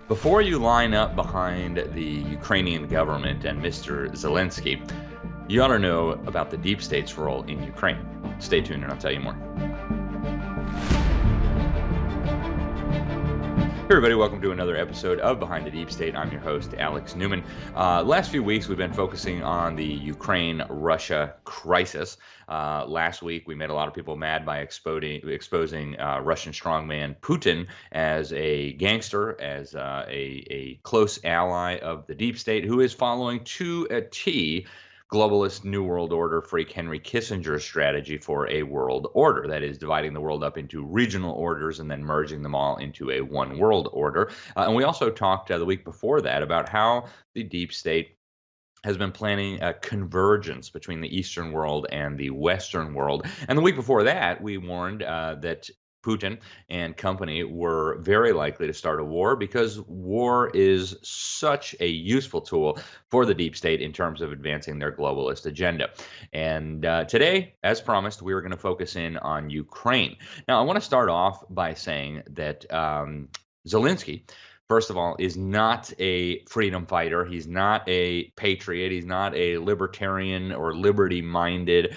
Before you line up behind the Ukrainian government and Mr. Zelensky, you ought to know about the deep state's role in Ukraine. Stay tuned and I'll tell you more. Hey everybody, welcome to another episode of Behind the Deep State. I'm your host, Alex Newman. Last few weeks, we've been focusing on the Ukraine-Russia crisis. Last week, we made a lot of people mad by exposing Russian strongman Putin as a gangster, as a close ally of the deep state, who is following to a T globalist New World Order freak Henry Kissinger's strategy for a world order. That is, dividing the world up into regional orders and then merging them all into a one world order. And we also talked the week before that about how the deep state has been planning a convergence between the Eastern world and the Western world. And the week before that, we warned that Putin and company were very likely to start a war because war is such a useful tool for the deep state in terms of advancing their globalist agenda. And today, as promised, we are going to focus in on Ukraine. Now, I want to start off by saying that Zelensky, first of all, is not a freedom fighter. He's not a patriot. He's not a libertarian or liberty-minded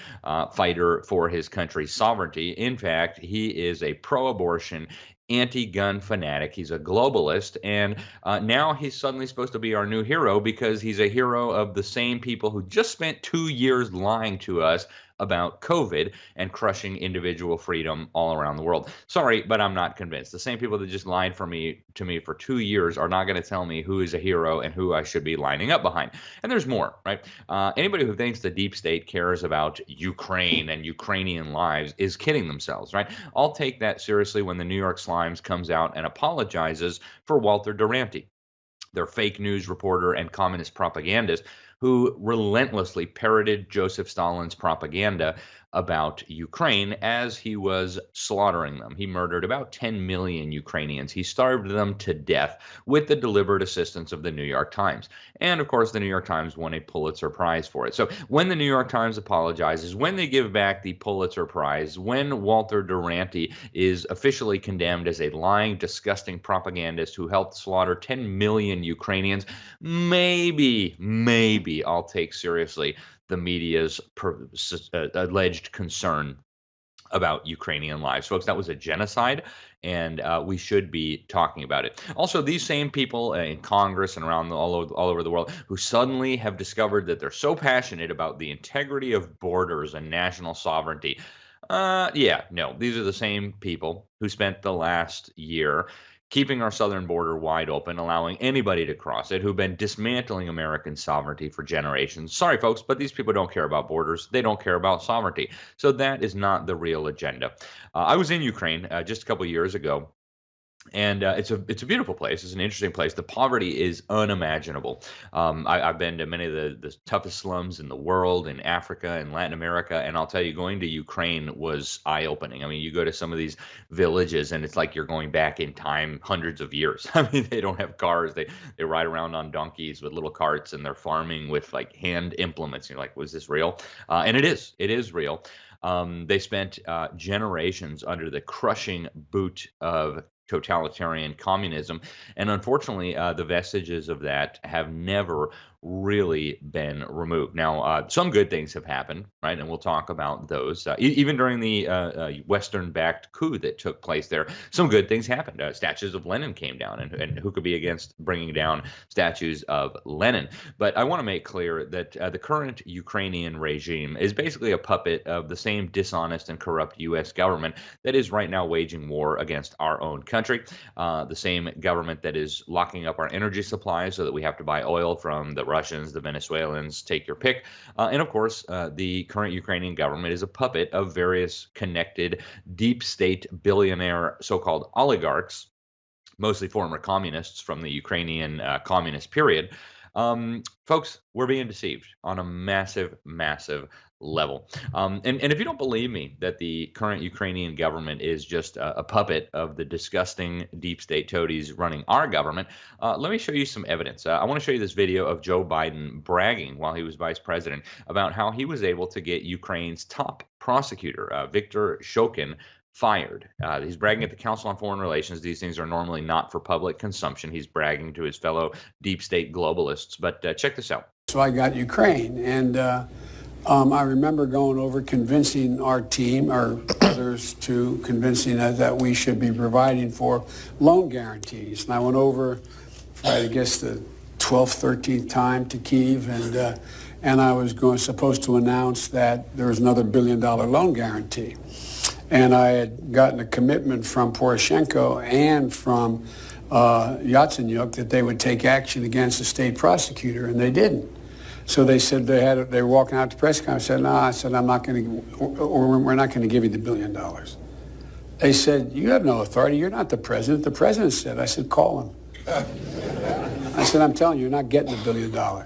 fighter for his country's sovereignty. In fact, he is a pro-abortion, anti-gun fanatic. He's a globalist, and now he's suddenly supposed to be our new hero because he's a hero of the same people who just spent 2 years lying to us about COVID and crushing individual freedom all around the world. Sorry, but I'm not convinced. The same people that just lied to me for 2 years are not going to tell me who is a hero and who I should be lining up behind. And there's more, right? Anybody who thinks the deep state cares about Ukraine and Ukrainian lives is kidding themselves, right? I'll take that seriously when the New York Slimes comes out and apologizes for Walter Duranty, their fake news reporter and communist propagandist who relentlessly parroted Joseph Stalin's propaganda about Ukraine as he was slaughtering them. He murdered about 10 million Ukrainians. He starved them to death with the deliberate assistance of the New York Times. And of course, the New York Times won a Pulitzer Prize for it. So when the New York Times apologizes, when they give back the Pulitzer Prize, when Walter Duranty is officially condemned as a lying, disgusting propagandist who helped slaughter 10 million Ukrainians, maybe I'll take seriously the media's alleged concern about Ukrainian lives. Folks, that was a genocide, and we should be talking about it. Also, these same people in Congress and around all over the world who suddenly have discovered that they're so passionate about the integrity of borders and national sovereignty. These are the same people who spent the last year keeping our southern border wide open, allowing anybody to cross it, who've been dismantling American sovereignty for generations. Sorry, folks, but these people don't care about borders. They don't care about sovereignty. So that is not the real agenda. I was in Ukraine just a couple of years ago. And it's a beautiful place. It's an interesting place. The poverty is unimaginable. I've been to many of the toughest slums in the world, in Africa and Latin America, and I'll tell you, going to Ukraine was eye-opening. I mean, you go to some of these villages, and it's like you're going back in time hundreds of years. I mean, they don't have cars. They ride around on donkeys with little carts, and they're farming with like hand implements. You're like, was this real? And it is. It is real. They spent generations under the crushing boot of totalitarian communism. And unfortunately, the vestiges of that have never really been removed. Now, some good things have happened, right? And we'll talk about those. Even during the Western-backed coup that took place there, some good things happened. Statues of Lenin came down, and who could be against bringing down statues of Lenin? But I want to make clear that the current Ukrainian regime is basically a puppet of the same dishonest and corrupt U.S. government that is right now waging war against our own country. The same government that is locking up our energy supplies so that we have to buy oil from the Russians, the Venezuelans, take your pick. And of course, the current Ukrainian government is a puppet of various connected deep state billionaire so-called oligarchs, mostly former communists from the Ukrainian communist period. Folks, we're being deceived on a massive, massive level. And if you don't believe me that the current Ukrainian government is just a puppet of the disgusting deep state toadies running our government, let me show you some evidence. I want to show you this video of Joe Biden bragging while he was vice president about how he was able to get Ukraine's top prosecutor, Viktor Shokin, fired. He's bragging at the Council on Foreign Relations. These things are normally not for public consumption. He's bragging to his fellow deep state globalists. But check this out. So I got Ukraine, and I remember going over convincing our team, or others, to convincing us that we should be providing for loan guarantees. And I went over, I guess, the 12th, 13th time to Kyiv, and I was supposed to announce that there was another $1 billion loan guarantee. And I had gotten a commitment from Poroshenko and from Yatsenyuk that they would take action against the state prosecutor, and they didn't. So they said they were walking out to press conference. I said, no, I said, I'm not going to, or we're not going to give you the $1 billion. They said, you have no authority. You're not the president. The president said. I said, call him. I said, I'm telling you, you're not getting the $1 billion.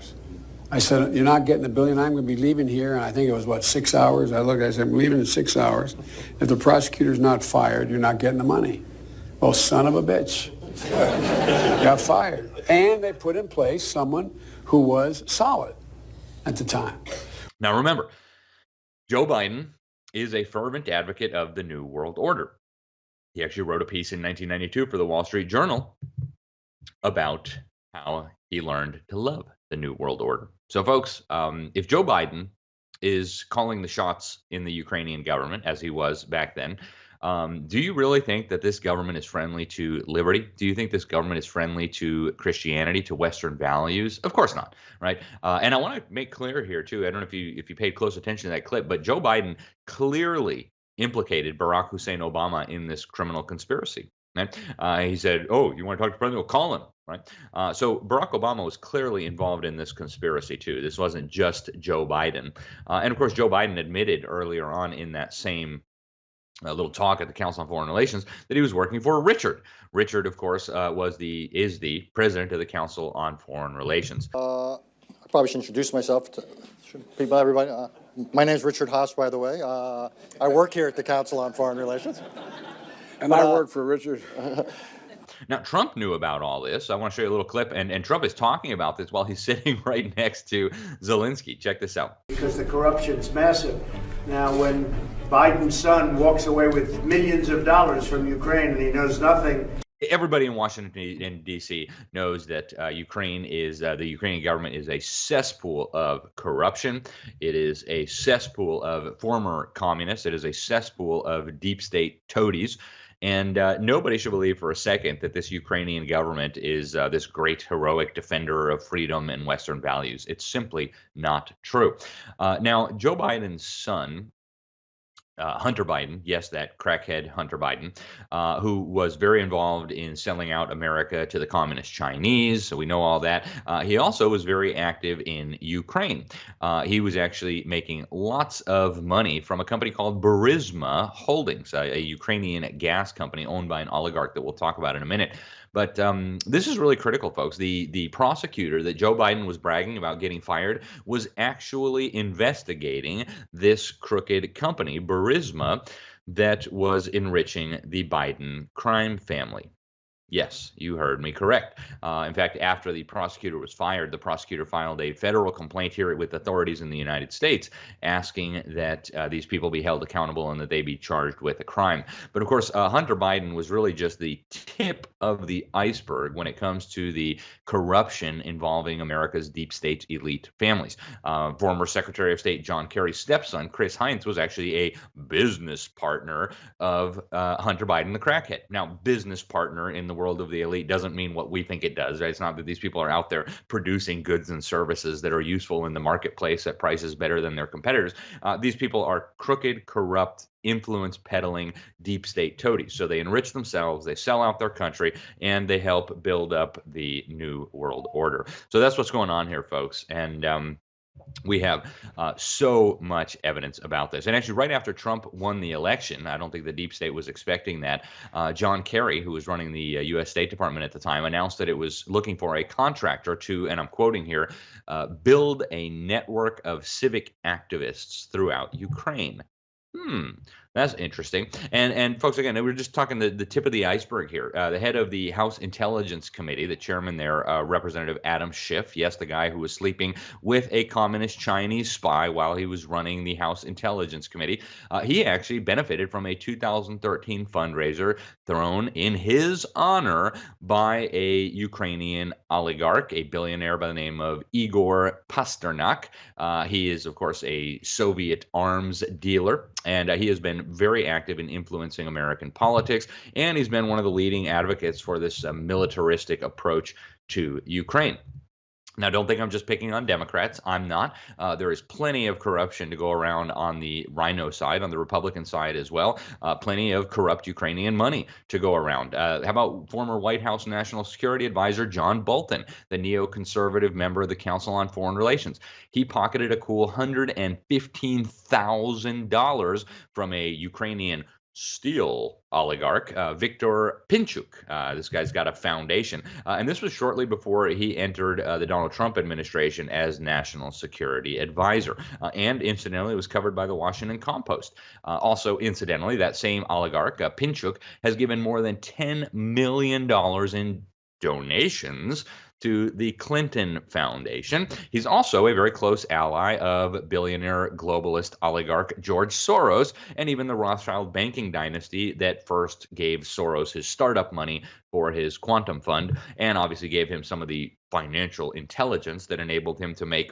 I said, you're not getting the $1 billion. I'm going to be leaving here. And I think it was, 6 hours? I said, I'm leaving in 6 hours. If the prosecutor's not fired, you're not getting the money. Well, son of a bitch. Got fired. And they put in place someone who was solid at the time. Now, remember, Joe Biden is a fervent advocate of the New World Order. He actually wrote a piece in 1992 for the Wall Street Journal about how he learned to love the New World Order. So, folks, if Joe Biden is calling the shots in the Ukrainian government, as he was back then, do you really think that this government is friendly to liberty? Do you think this government is friendly to Christianity, to Western values? Of course not, right? And I want to make clear here, too, I don't know if you paid close attention to that clip, but Joe Biden clearly implicated Barack Hussein Obama in this criminal conspiracy. Right? He said, oh, you want to talk to the president? Well, call him. Right? So Barack Obama was clearly involved in this conspiracy, too. This wasn't just Joe Biden. And, of course, Joe Biden admitted earlier on in that same little talk at the Council on Foreign Relations that he was working for Richard. Richard, of course, is the president of the Council on Foreign Relations. I probably should introduce myself to people, everybody. My name is Richard Haas, by the way. I work here at the Council on Foreign Relations. And I work for Richard. Now, Trump knew about all this. I want to show you a little clip, and Trump is talking about this while he's sitting right next to Zelensky. Check this out. Because the corruption's massive. Now, when Biden's son walks away with millions of dollars from Ukraine and he knows nothing. Everybody in Washington, D.C. knows that the Ukrainian government is a cesspool of corruption. It is a cesspool of former communists. It is a cesspool of deep state toadies. And nobody should believe for a second that this Ukrainian government is this great heroic defender of freedom and Western values. It's simply not true. Now, Joe Biden's son, Hunter Biden, yes, that crackhead Hunter Biden, who was very involved in selling out America to the communist Chinese. So we know all that. He also was very active in Ukraine. He was actually making lots of money from a company called Burisma Holdings, a Ukrainian gas company owned by an oligarch that we'll talk about in a minute. But this is really critical, folks. The prosecutor that Joe Biden was bragging about getting fired was actually investigating this crooked company, Burisma, that was enriching the Biden crime family. Yes, you heard me correct. In fact, after the prosecutor was fired, the prosecutor filed a federal complaint here with authorities in the United States asking that these people be held accountable and that they be charged with a crime. But of course, Hunter Biden was really just the tip of the iceberg when it comes to the corruption involving America's deep state elite families. Former Secretary of State John Kerry's stepson, Chris Heinz, was actually a business partner of Hunter Biden, the crackhead. Now, business partner in the world of the elite doesn't mean what we think it does, right? It's not that these people are out there producing goods and services that are useful in the marketplace at prices better than their competitors. These people are crooked, corrupt, influence peddling deep state toadies. So they enrich themselves, they sell out their country, and they help build up the New World Order. So that's what's going on here, folks. And we have so much evidence about this. And actually, right after Trump won the election, I don't think the deep state was expecting that, John Kerry, who was running the U.S. State Department at the time, announced that it was looking for a contractor to, and I'm quoting here, build a network of civic activists throughout Ukraine. That's interesting. And folks, again, we're just talking the tip of the iceberg here. The head of the House Intelligence Committee, the chairman there, Representative Adam Schiff, yes, the guy who was sleeping with a communist Chinese spy while he was running the House Intelligence Committee, he actually benefited from a 2013 fundraiser thrown in his honor by a Ukrainian oligarch, a billionaire by the name of Igor Pasternak. He is, of course, a Soviet arms dealer, and he has been very active in influencing American politics, and he's been one of the leading advocates for this militaristic approach to Ukraine. Now, don't think I'm just picking on Democrats. I'm not. There is plenty of corruption to go around on the Rhino side, on the Republican side as well. Plenty of corrupt Ukrainian money to go around. How about former White House National Security Advisor John Bolton, the neoconservative member of the Council on Foreign Relations? He pocketed a cool $115,000 from a Ukrainian steel oligarch, Viktor Pinchuk. This guy's got a foundation. And this was shortly before he entered the Donald Trump administration as national security advisor. And incidentally, it was covered by the Washington Compost. Also, incidentally, that same oligarch, Pinchuk, has given more than $10 million in donations to the Clinton Foundation. He's also a very close ally of billionaire globalist oligarch George Soros, and even the Rothschild banking dynasty that first gave Soros his startup money for his quantum fund, and obviously gave him some of the financial intelligence that enabled him to make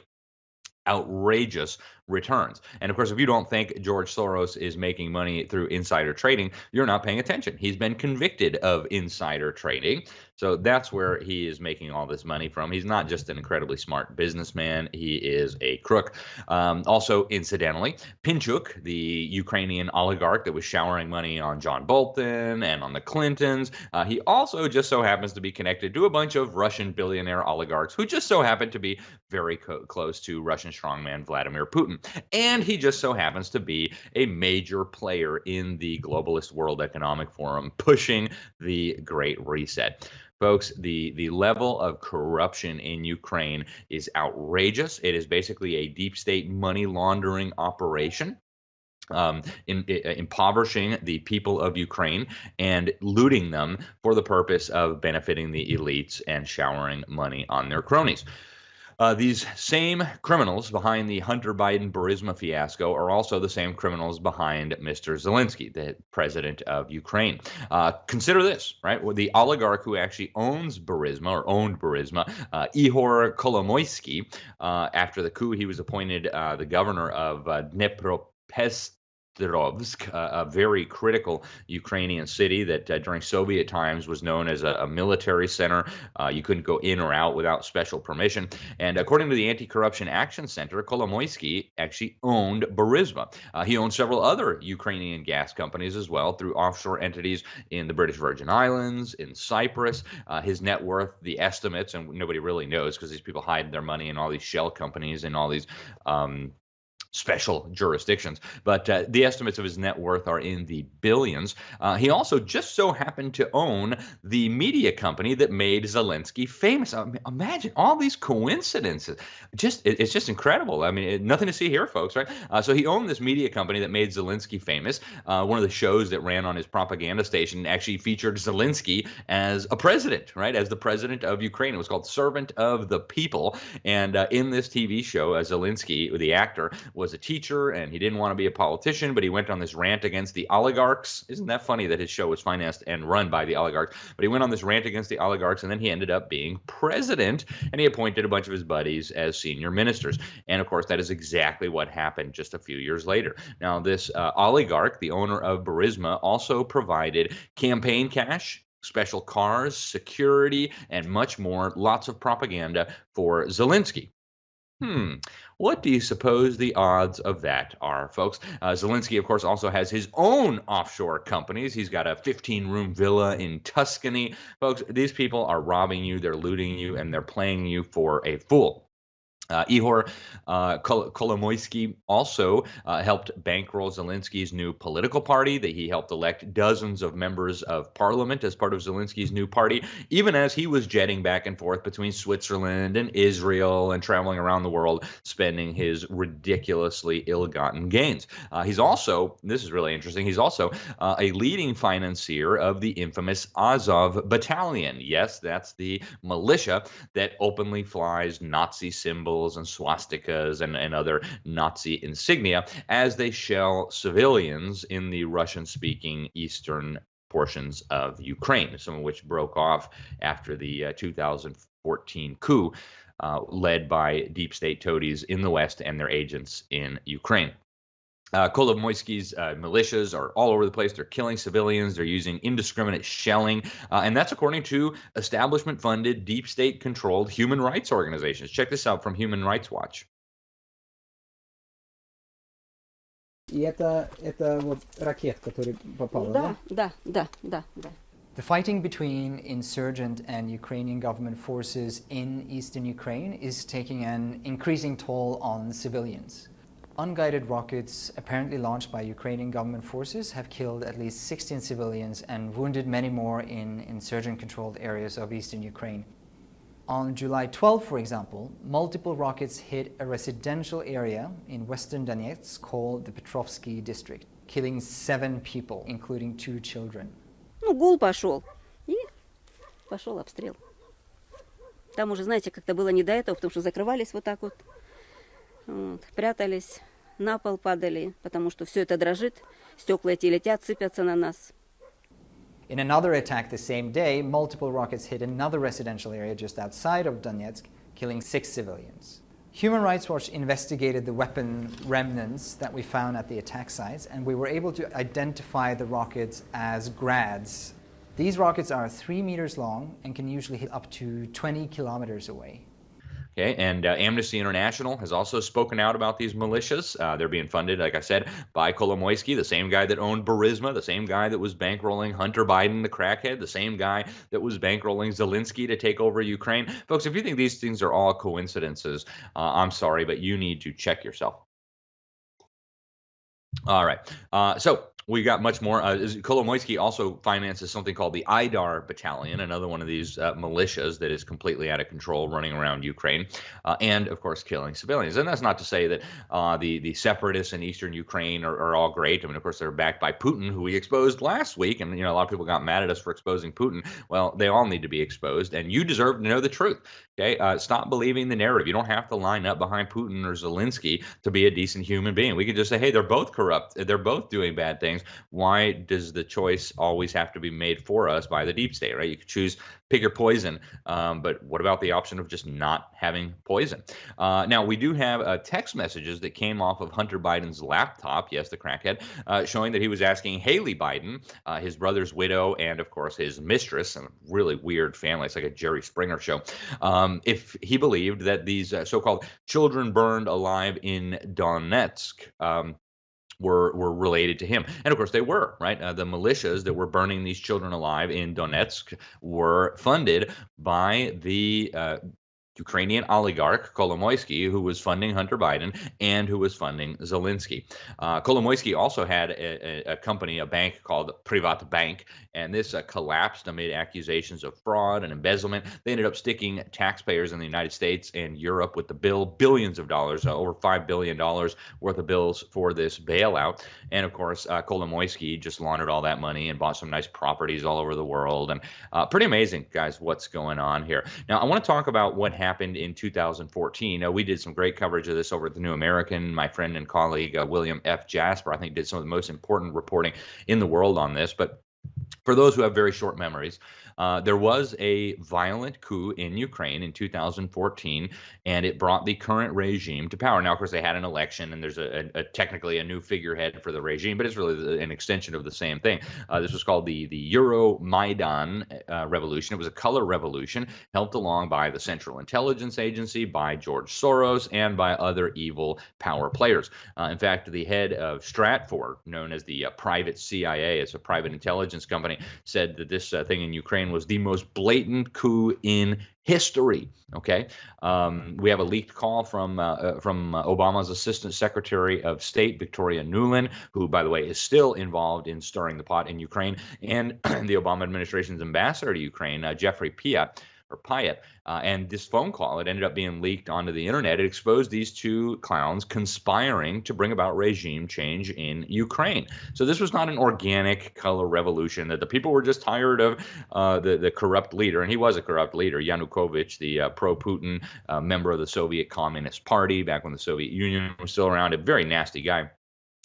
outrageous returns. And of course, if you don't think George Soros is making money through insider trading, you're not paying attention. He's been convicted of insider trading. So that's where he is making all this money from. He's not just an incredibly smart businessman. He is a crook. Also, incidentally, Pinchuk, the Ukrainian oligarch that was showering money on John Bolton and on the Clintons, he also just so happens to be connected to a bunch of Russian billionaire oligarchs who just so happen to be very close to Russian strongman Vladimir Putin. And he just so happens to be a major player in the globalist World Economic Forum, pushing the Great Reset. Folks, the level of corruption in Ukraine is outrageous. It is basically a deep state money laundering operation. Impoverishing the people of Ukraine and looting them for the purpose of benefiting the elites and showering money on their cronies. These same criminals behind the Hunter Biden Burisma fiasco are also the same criminals behind Mr. Zelensky, the president of Ukraine. Consider this, right? Well, the oligarch who actually owns Burisma or owned Burisma, Ihor Kolomoisky, after the coup, he was appointed the governor of Dnipropetrovsk, a very critical Ukrainian city that during Soviet times was known as a military center. You couldn't go in or out without special permission. And according to the Anti-Corruption Action Center, Kolomoisky actually owned Burisma. He owned several other Ukrainian gas companies as well through offshore entities in the British Virgin Islands, in Cyprus. His net worth, the estimates, and nobody really knows because these people hide their money in all these shell companies and all these special jurisdictions, but the estimates of his net worth are in the billions. He also just so happened to own the media company that made Zelensky famous. Imagine all these coincidences. It's just incredible. I mean, nothing to see here, folks, right? So he owned this media company that made Zelensky famous. One of the shows that ran on his propaganda station actually featured Zelensky as a president, right? As the president of Ukraine. It was called Servant of the People. And in this TV show, Zelensky, the actor, was a teacher, and he didn't want to be a politician, but he went on this rant against the oligarchs. Isn't that funny that his show was financed and run by the oligarchs? But he went on this rant against the oligarchs, and then he ended up being president, and he appointed a bunch of his buddies as senior ministers. And of course, that is exactly what happened just a few years later. Now, this oligarch, the owner of Burisma, also provided campaign cash, special cars, security, and much more, lots of propaganda for Zelensky. What do you suppose the odds of that are, folks? Zelensky, of course, also has his own offshore companies. He's got a 15-room villa in Tuscany. Folks, these people are robbing you, they're looting you, and they're playing you for a fool. Ihor Kolomoisky also helped bankroll Zelensky's new political party, that he helped elect dozens of members of parliament as part of Zelensky's new party, even as he was jetting back and forth between Switzerland and Israel and traveling around the world, spending his ridiculously ill-gotten gains. He's also, this is really interesting, he's also a leading financier of the infamous Azov Battalion. Yes, that's the militia that openly flies Nazi symbols and swastikas and other Nazi insignia as they shell civilians in the Russian-speaking eastern portions of Ukraine, some of which broke off after the 2014 coup led by deep state toadies in the West and their agents in Ukraine. Kolomoisky's militias are all over the place. They're killing civilians. They're using indiscriminate shelling. And that's according to establishment-funded, deep state-controlled human rights organizations. Check this out from Human Rights Watch. И это вот ракет, который попал, да? Да. The fighting between insurgent and Ukrainian government forces in eastern Ukraine is taking an increasing toll on civilians. Unguided rockets, apparently launched by Ukrainian government forces, have killed at least 16 civilians and wounded many more in insurgent-controlled areas of eastern Ukraine. On July 12, for example, multiple rockets hit a residential area in western Donetsk called the Petrovsky district, killing 7 people, including 2 children. Ну, гул пошел. И пошел обстрел. Там уже, знаете, как-то было не до этого, потому что закрывались вот так вот. Прятались, на пол падали, потому что все это дрожит, стекла эти летят, сыпятся на нас. In another attack the same day, multiple rockets hit another residential area just outside of Donetsk, killing 6 civilians. Human Rights Watch investigated the weapon remnants that we found at the attack sites, and we were able to identify the rockets as grads. These rockets are 3 meters long and can usually hit up to 20 kilometers away. Okay, and Amnesty International has also spoken out about these militias. They're being funded, like I said, by Kolomoisky, the same guy that owned Burisma, the same guy that was bankrolling Hunter Biden, the crackhead, the same guy that was bankrolling Zelensky to take over Ukraine. Folks, if you think these things are all coincidences, I'm sorry, but you need to check yourself. All right, so we got much more. Kolomoisky also finances something called the Idar Battalion, another one of these militias that is completely out of control, running around Ukraine, and of course killing civilians. And that's not to say that the separatists in eastern Ukraine are all great. I mean, of course, they're backed by Putin, who we exposed last week, and a lot of people got mad at us for exposing Putin. Well, they all need to be exposed, and you deserve to know the truth. Okay, stop believing the narrative. You don't have to line up behind Putin or Zelensky to be a decent human being. We could just say, hey, they're both corrupt. They're both doing bad things. Why does the choice always have to be made for us by the deep state, right? You could choose, pick your poison, but what about the option of just not having poison? Now, we do have text messages that came off of Hunter Biden's laptop, yes, the crackhead, showing that he was asking Haley Biden, his brother's widow, and of course his mistress, and a really weird family, it's like a Jerry Springer show, if he believed that these so-called children burned alive in Donetsk were related to him. And of course they were, right? The militias that were burning these children alive in Donetsk were funded by the Ukrainian oligarch Kolomoisky, who was funding Hunter Biden and who was funding Zelensky. Kolomoisky also had a company, a bank called Privat Bank, and this collapsed amid accusations of fraud and embezzlement. They ended up sticking taxpayers in the United States and Europe with the bill, billions of dollars, over $5 billion worth of bills for this bailout. And of course, Kolomoisky just laundered all that money and bought some nice properties all over the world. And pretty amazing, guys, what's going on here. Now, I want to talk about what happened in 2014. We did some great coverage of this over at the New American. My friend and colleague, William F. Jasper, I think did some of the most important reporting in the world on this. But for those who have very short memories, there was a violent coup in Ukraine in 2014, and it brought the current regime to power. Now, of course, they had an election, and there's technically a new figurehead for the regime, but it's really an extension of the same thing. This was called the Euromaidan revolution. It was a color revolution helped along by the Central Intelligence Agency, by George Soros, and by other evil power players. In fact, the head of Stratfor, known as the private CIA, it's a private intelligence company, said that this thing in Ukraine was the most blatant coup in history. Okay, we have a leaked call from Obama's Assistant Secretary of State, Victoria Nuland, who, by the way, is still involved in stirring the pot in Ukraine, and the Obama administration's ambassador to Ukraine, Jeffrey Pyatt. And this phone call, it ended up being leaked onto the internet. It exposed these two clowns conspiring to bring about regime change in Ukraine. So this was not an organic color revolution, that the people were just tired of the corrupt leader, and he was a corrupt leader, Yanukovych, the pro-Putin member of the Soviet Communist Party back when the Soviet Union was still around, a very nasty guy.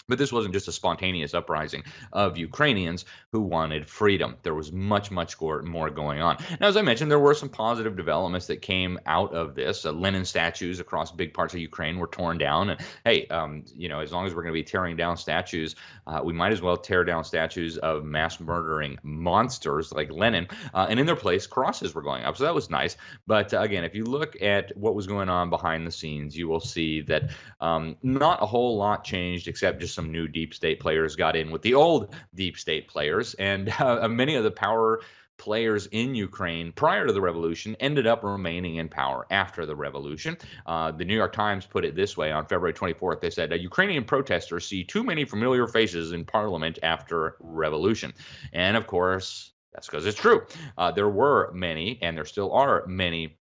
But this wasn't just a spontaneous uprising of Ukrainians who wanted freedom. There was much, much more going on. Now, as I mentioned, there were some positive developments that came out of this. Lenin statues across big parts of Ukraine were torn down. And hey, as long as we're going to be tearing down statues, we might as well tear down statues of mass murdering monsters like Lenin. And in their place, crosses were going up. So that was nice. But again, if you look at what was going on behind the scenes, you will see that not a whole lot changed, except just some new deep state players got in with the old deep state players, and many of the power players in Ukraine prior to the revolution ended up remaining in power after the revolution. The New York Times put it this way on February 24th. They said, Ukrainian protesters see too many familiar faces in parliament after revolution. And of course, that's because it's true. There were many, and there still are many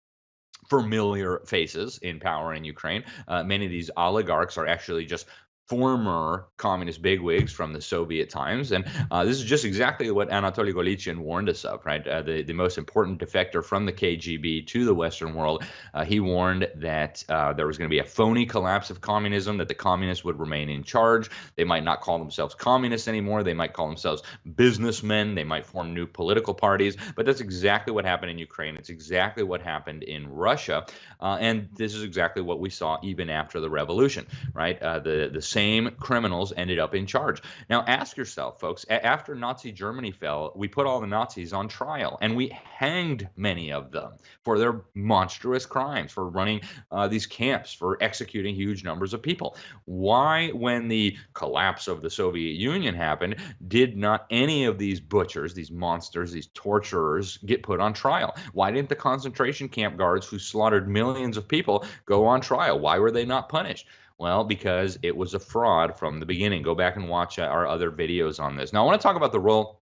familiar faces in power in Ukraine. Many of these oligarchs are actually just former communist bigwigs from the Soviet times. And this is just exactly what Anatoly Golitsyn warned us of, right? The most important defector from the KGB to the Western world. He warned that there was going to be a phony collapse of communism, that the communists would remain in charge. They might not call themselves communists anymore. They might call themselves businessmen. They might form new political parties. But that's exactly what happened in Ukraine. It's exactly what happened in Russia. And this is exactly what we saw even after the revolution, right? The same criminals ended up in charge. Now, ask yourself, folks, after Nazi Germany fell, we put all the Nazis on trial, and we hanged many of them for their monstrous crimes, for running these camps, for executing huge numbers of people. Why, when the collapse of the Soviet Union happened, did not any of these butchers, these monsters, these torturers get put on trial? Why didn't the concentration camp guards who slaughtered millions of people go on trial? Why were they not punished? Well, because it was a fraud from the beginning. Go back and watch our other videos on this. Now, I want to talk about the role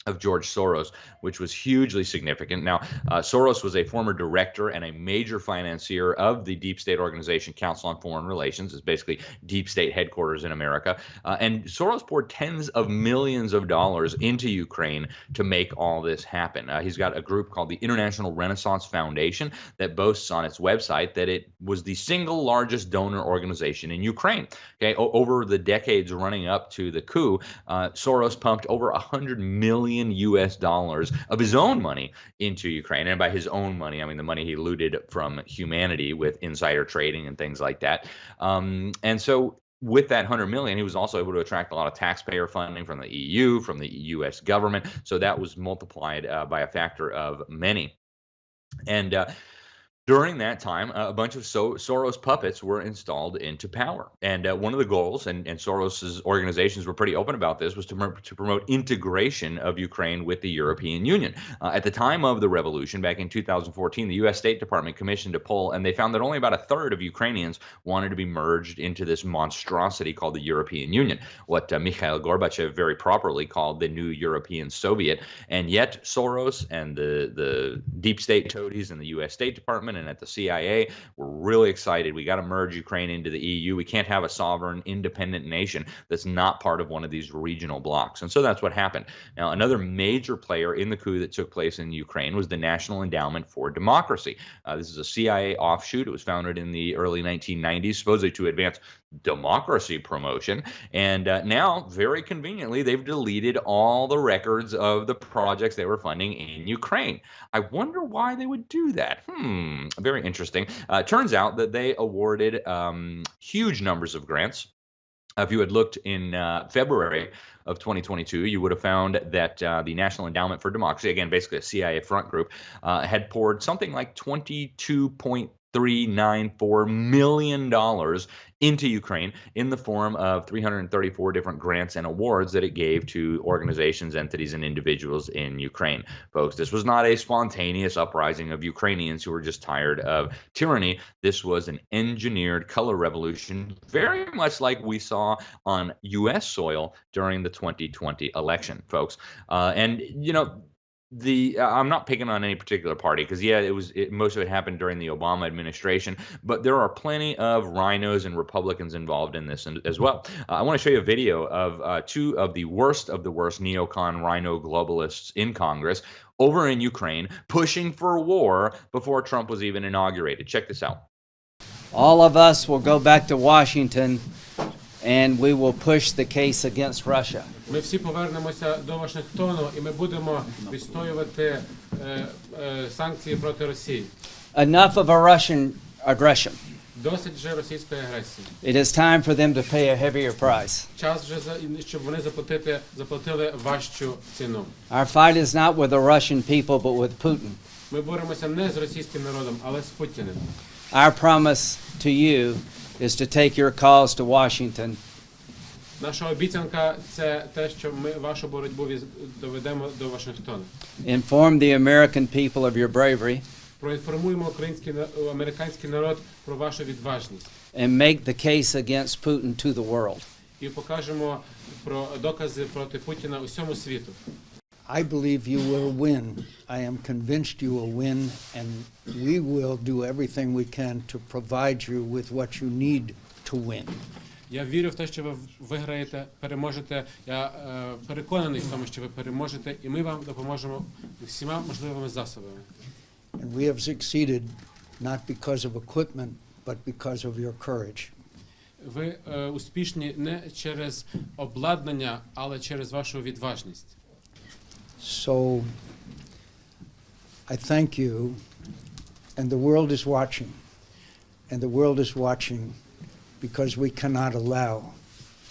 of George Soros, which was hugely significant. Now, Soros was a former director and a major financier of the deep state organization Council on Foreign Relations. It's basically deep state headquarters in America. And Soros poured tens of millions of dollars into Ukraine to make all this happen. He's got a group called the International Renaissance Foundation that boasts on its website that it was the single largest donor organization in Ukraine. Okay, over the decades running up to the coup, Soros pumped over $100 million US dollars of his own money into Ukraine. And by his own money, I mean the money he looted from humanity with insider trading and things like that. And so with that 100 million, he was also able to attract a lot of taxpayer funding from the EU, from the US government. So that was multiplied by a factor of many. And during that time, a bunch of Soros puppets were installed into power. And one of the goals, and Soros's organizations were pretty open about this, was to promote integration of Ukraine with the European Union. At the time of the revolution, back in 2014, the U.S. State Department commissioned a poll, and they found that only about a third of Ukrainians wanted to be merged into this monstrosity called the European Union, what Mikhail Gorbachev very properly called the new European Soviet. And yet Soros and the deep state toadies in the U.S. State Department and at the CIA were really excited. We got to merge Ukraine into the EU. We can't have a sovereign, independent nation that's not part of one of these regional blocs. And so that's what happened. Now, another major player in the coup that took place in Ukraine was the National Endowment for Democracy. This is a CIA offshoot. It was founded in the early 1990s, supposedly to advance democracy promotion. And now, very conveniently, they've deleted all the records of the projects they were funding in Ukraine. I wonder why they would do that. Very interesting. Turns out that they awarded huge numbers of grants. If you had looked in February of 2022, you would have found that the National Endowment for Democracy, again, basically a CIA front group, had poured something like $22.3 $394 million into Ukraine in the form of 334 different grants and awards that it gave to organizations, entities, and individuals in Ukraine. Folks, this was not a spontaneous uprising of Ukrainians who were just tired of tyranny. This was an engineered color revolution, very much like we saw on U.S. soil during the 2020 election, folks. And, you know, I'm not picking on any particular party because most of it happened during the Obama administration, but there are plenty of rhinos and Republicans involved in this as well. I want to show you a video of two of the worst neocon rhino globalists in Congress over in Ukraine pushing for war before Trump was even inaugurated. Check this out. All of us will go back to Washington and we will push the case against Russia. Ми всі повернемося до Вашингтону і ми будемо відстоювати санкції проти Росії. Enough of a Russian aggression. Досить вже російської агресії. It is time for them to pay a heavier price. Час вже щоб вони заплатили важчу ціну. Our fight is not with the Russian people but with Putin. Ми боремося не з російським народом, але з Путіним. Our promise to you is to take your cause to Washington. Наша обіцянка це те, що ми вашу боротьбу доведемо до Вашингтона. Inform the American people of your bravery. Проінформуємо американський народ про вашу відважність. And make the case against Putin to the world. І покажемо про докази проти Путіна усьому світу. I believe you will win. I am convinced you will win, and we will do everything we can to provide you with what you need to win. Я вірю в те, що ви виграєте, переможете. Я переконаний в тому, що ви переможете, і ми вам допоможемо всіма можливими засобами. And we have succeeded not because of equipment, but because of your courage. Ви успішні не через обладнання, але через вашу відважність. So I thank you, and the world is watching, and the world is watching because we cannot allow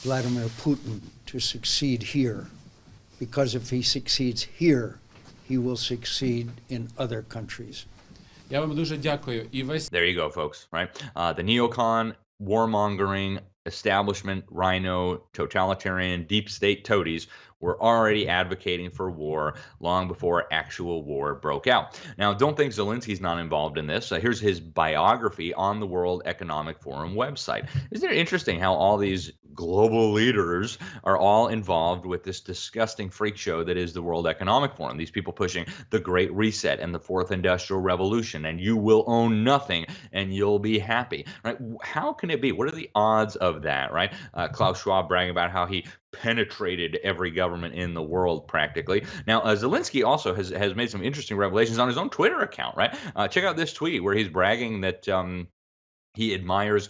Vladimir Putin to succeed here, because if he succeeds here, he will succeed in other countries. Я вам дуже дякую. І весь There you go, folks, right? The neocon, warmongering, establishment, rhino, totalitarian, deep state toadies were already advocating for war long before actual war broke out. Now, don't think Zelensky's not involved in this. Here's his biography on the World Economic Forum website. Isn't it interesting how all these global leaders are all involved with this disgusting freak show that is the World Economic Forum? These people pushing the Great Reset and the Fourth Industrial Revolution, and you will own nothing and you'll be happy, right? How can it be? What are the odds of that, right? Klaus Schwab bragging about how he penetrated every government in the world practically. Now, Zelensky also has made some interesting revelations on his own Twitter account, right? Check out this tweet where he's bragging that he admires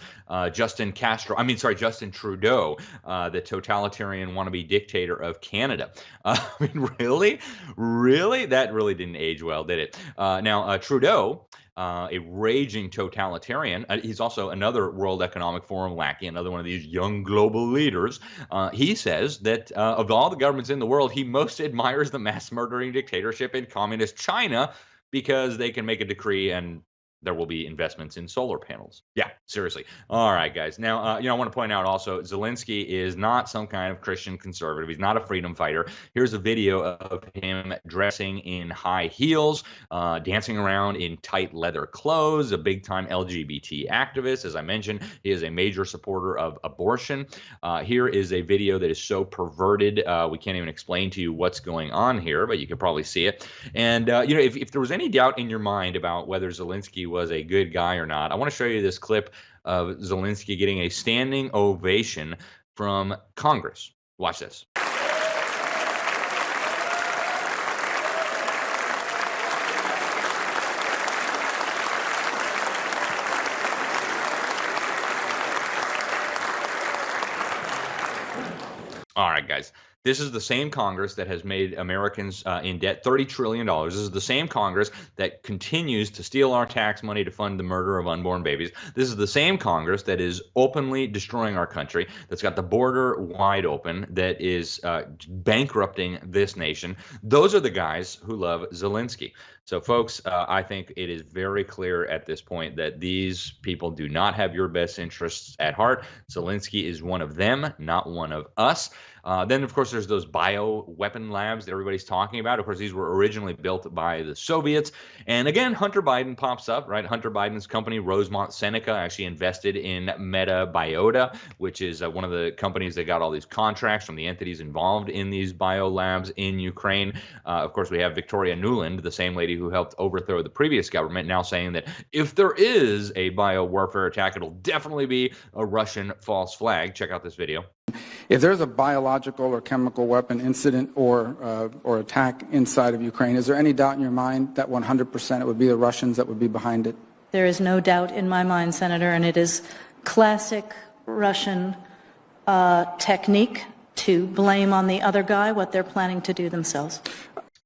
Justin Trudeau, the totalitarian wannabe dictator of Canada. I mean, really? That really didn't age well, did it? Now, Trudeau, a raging totalitarian. He's also another World Economic Forum lackey, another one of these young global leaders. He says that of all the governments in the world, he most admires the mass murdering dictatorship in communist China because they can make a decree and there will be investments in solar panels. Yeah, seriously. All right, guys. Now, I want to point out also, Zelensky is not some kind of Christian conservative. He's not a freedom fighter. Here's a video of him dressing in high heels, dancing around in tight leather clothes, a big-time LGBT activist. As I mentioned, he is a major supporter of abortion. Here is a video that is so perverted, we can't even explain to you what's going on here, but you can probably see it. And, if there was any doubt in your mind about whether Zelensky was a good guy or not, I want to show you this clip of Zelensky getting a standing ovation from Congress. Watch this. All right, guys. This is the same Congress that has made Americans in debt $30 trillion. This is the same Congress that continues to steal our tax money to fund the murder of unborn babies. This is the same Congress that is openly destroying our country, that's got the border wide open, that is bankrupting this nation. Those are the guys who love Zelensky. So, folks, I think it is very clear at this point that these people do not have your best interests at heart. Zelensky is one of them, not one of us. Then, of course, there's those bio-weapon labs that everybody's talking about. Of course, these were originally built by the Soviets. And again, Hunter Biden pops up, right? Hunter Biden's company, Rosemont Seneca, actually invested in Meta Biota, which is one of the companies that got all these contracts from the entities involved in these bio labs in Ukraine. Of course, we have Victoria Nuland, the same lady who helped overthrow the previous government, now saying that if there is a bio warfare attack, it'll definitely be a Russian false flag. Check out this video. If there's a biological or chemical weapon incident or attack inside of Ukraine, is there any doubt in your mind that 100% it would be the Russians that would be behind it? There is no doubt in my mind, Senator, and it is classic Russian technique to blame on the other guy what they're planning to do themselves.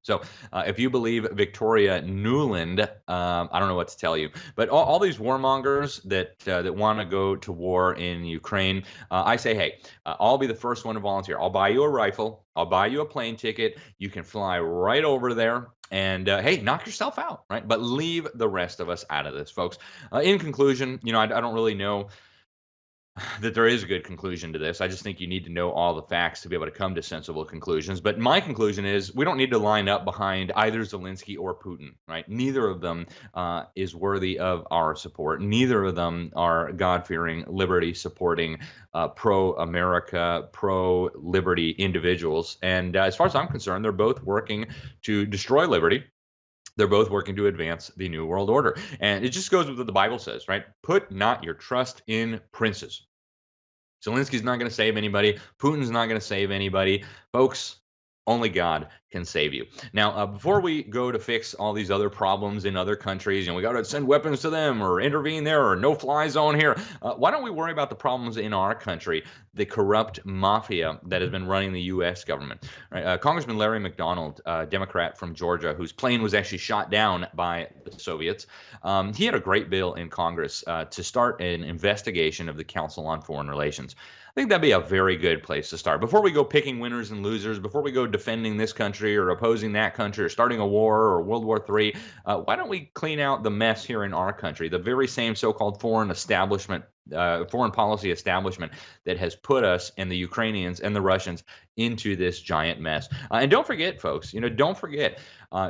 So if you believe Victoria Nuland, I don't know what to tell you. But all these warmongers that want to go to war in Ukraine, I say, hey, I'll be the first one to volunteer. I'll buy you a rifle. I'll buy you a plane ticket. You can fly right over there. And hey, knock yourself out, right? But leave the rest of us out of this, folks. In conclusion, I don't really know that there is a good conclusion to this. I just think you need to know all the facts to be able to come to sensible conclusions. But my conclusion is we don't need to line up behind either Zelensky or Putin, right? Neither of them is worthy of our support. Neither of them are God-fearing, liberty-supporting, pro-America, pro-liberty individuals. And as far as I'm concerned, they're both working to destroy liberty. They're both working to advance the New World Order. And it just goes with what the Bible says, right? Put not your trust in princes. Zelensky's not going to save anybody. Putin's not going to save anybody. Folks, only God can save you. Now, before we go to fix all these other problems in other countries, we got to send weapons to them or intervene there or no-fly zone here. Why don't we worry about the problems in our country, the corrupt mafia that has been running the U.S. government? Right? Congressman Larry McDonald, Democrat from Georgia, whose plane was actually shot down by the Soviets, he had a great bill in Congress to start an investigation of the Council on Foreign Relations. I think that'd be a very good place to start. Before we go picking winners and losers, before we go defending this country or opposing that country or starting a war or World War III, why don't we clean out the mess here in our country, the very same so-called foreign policy establishment that has put us and the Ukrainians and the Russians into this giant mess. And don't forget, folks, don't forget,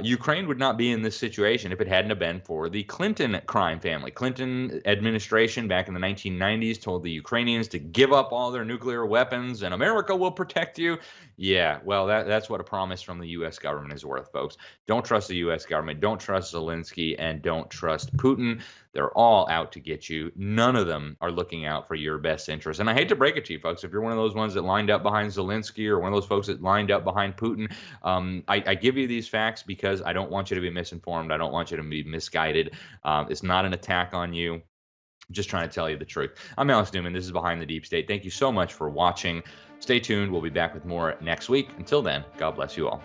Ukraine would not be in this situation if it hadn't have been for the Clinton crime family. Clinton administration back in the 1990s told the Ukrainians to give up all their nuclear weapons and America will protect you. Yeah, well, that's what a promise from the U.S. government is worth, folks. Don't trust the U.S. government. Don't trust Zelensky and don't trust Putin. They're all out to get you. None of them are looking out for your best interest. And I hate to break it to you, folks, if you're one of those ones that lined up behind Zelensky or one of those folks that lined up behind Putin, I give you these facts because I don't want you to be misinformed. I don't want you to be misguided. It's not an attack on you. I'm just trying to tell you the truth. I'm Alex Newman. This is Behind the Deep State. Thank you so much for watching. Stay tuned. We'll be back with more next week. Until then, God bless you all.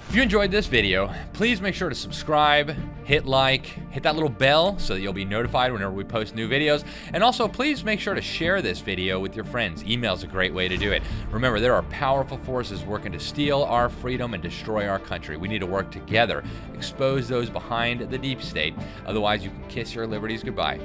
If you enjoyed this video, please make sure to subscribe, hit like, hit that little bell so that you'll be notified whenever we post new videos. And also, please make sure to share this video with your friends. Email is a great way to do it. Remember, there are powerful forces working to steal our freedom and destroy our country. We need to work together, expose those behind the deep state. Otherwise, you can kiss your liberties goodbye.